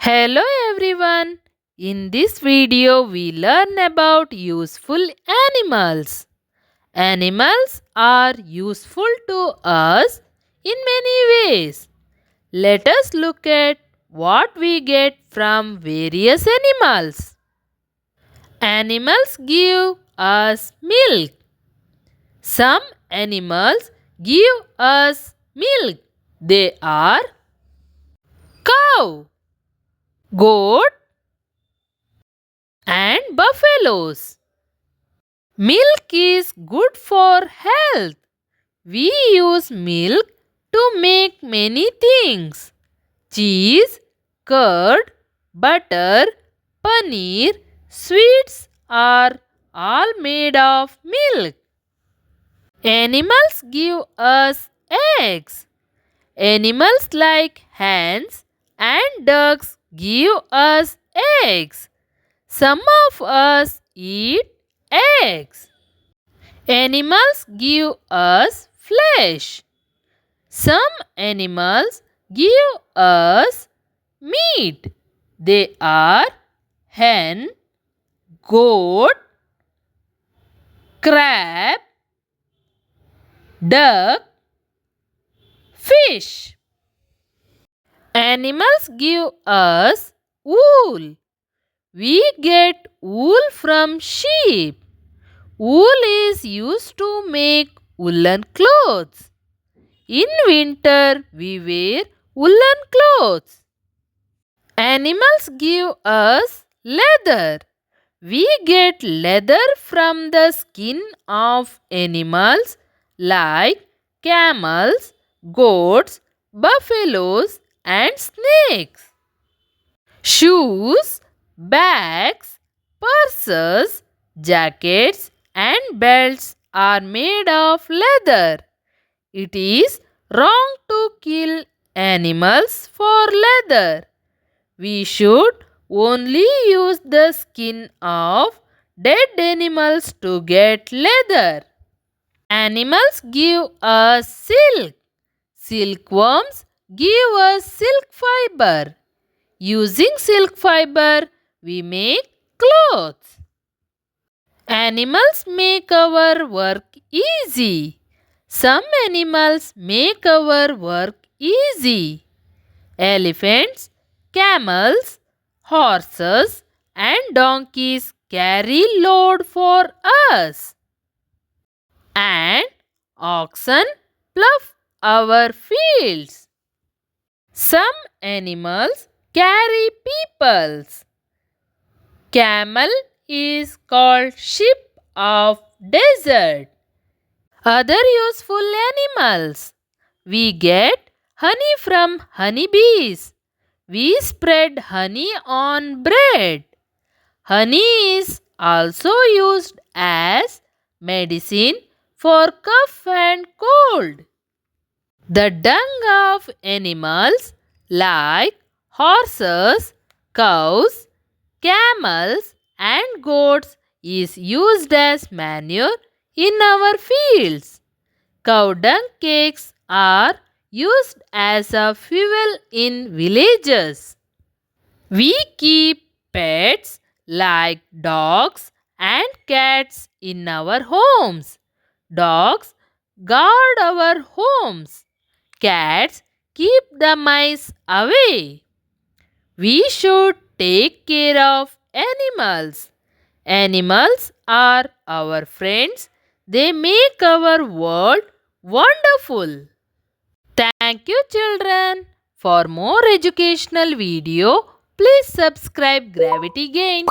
Hello everyone. In this video we learn about useful animals. Animals are useful to us in many ways. Let us look at what we get from various animals. Animals give us milk. Some animals give us milk. They are cow, goat, and buffaloes. Milk is good for health. We use milk to make many things. Cheese, curd, butter, paneer, sweets are all made of milk. Animals give us eggs. Animals like hens and ducks give us eggs. Some of us eat eggs. Animals give us flesh. Some animals give us meat. They are hen, goat, crab, duck, fish. Animals give us wool. We get wool from sheep. Wool is used to make woolen clothes. In winter, we wear woolen clothes. Animals give us leather. We get leather from the skin of animals like camels, goats, buffaloes, and snakes. Shoes, bags, purses, jackets, and belts are made of leather. It is wrong to kill animals for leather. We should only use the skin of dead animals to get leather. Animals give us silk. Silkworms give us silk fiber. Using silk fiber, we make clothes. Animals make our work easy. Some animals make our work easy. Elephants, camels, horses, and donkeys carry load for us. And oxen plough our fields. Some animals carry peoples. Camel is called sheep of desert. Other useful animals. We get honey from honeybees. We spread honey on bread. Honey is also used as medicine for cough and cold. The dung of animals like horses, cows, camels, and goats is used as manure in our fields. Cow dung cakes are used as a fuel in villages. We keep pets like dogs and cats in our homes. Dogs guard our homes. Cats keep the mice away. We should take care of animals. Animals are our friends. They make our world wonderful. Thank you children. For more educational video, please subscribe Gravity Gained.